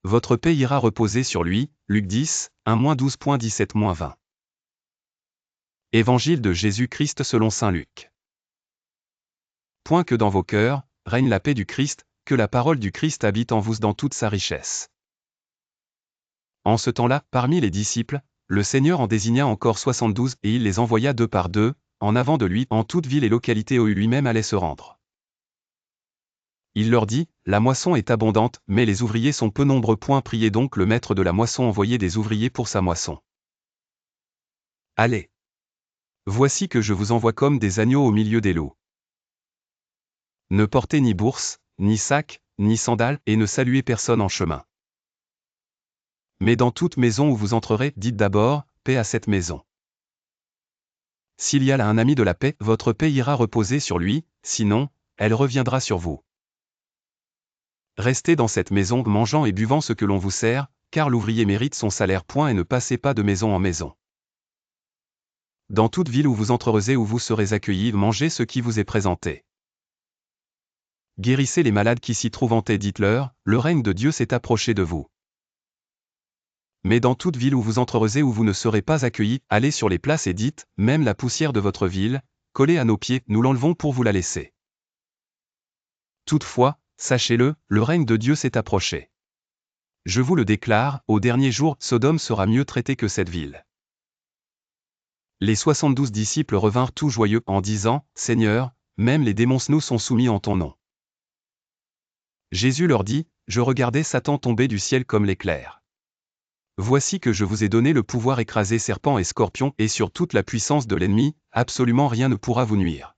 votre paix ira reposer sur lui. Luc 10, 1-12.17-20. Évangile de Jésus-Christ selon saint Luc. Point que dans vos cœurs règne la paix du Christ, que la parole du Christ habite en vous dans toute sa richesse. En ce temps-là, parmi les disciples, le Seigneur en désigna encore 72, et il les envoya 2 par 2, en avant de lui, en toute ville et localité où lui-même allait se rendre. Il leur dit, la moisson est abondante, mais les ouvriers sont peu nombreux. Priez donc le maître de la moisson envoyer des ouvriers pour sa moisson. Allez. Voici que je vous envoie comme des agneaux au milieu des loups. Ne portez ni bourse, ni sac, ni sandales, et ne saluez personne en chemin. Mais dans toute maison où vous entrerez, dites d'abord, paix à cette maison. S'il y a là un ami de la paix, votre paix ira reposer sur lui, sinon, elle reviendra sur vous. Restez dans cette maison, mangeant et buvant ce que l'on vous sert, car l'ouvrier mérite son salaire. Et ne passez pas de maison en maison. Dans toute ville où vous entrerez et où vous serez accueillis, mangez ce qui vous est présenté. Guérissez les malades qui s'y trouvent, dites-leur, le règne de Dieu s'est approché de vous. Mais dans toute ville où vous entrerez et où vous ne serez pas accueillis, allez sur les places et dites, même la poussière de votre ville, collée à nos pieds, nous l'enlevons pour vous la laisser. Toutefois, sachez-le, le règne de Dieu s'est approché. Je vous le déclare, au dernier jour, Sodome sera mieux traitée que cette ville. Les 72 disciples revinrent tout joyeux, en disant, Seigneur, même les démons nous sont soumis en ton nom. Jésus leur dit, je regardais Satan tomber du ciel comme l'éclair. Voici que je vous ai donné le pouvoir écraser serpents et scorpions, et sur toute la puissance de l'ennemi, absolument rien ne pourra vous nuire.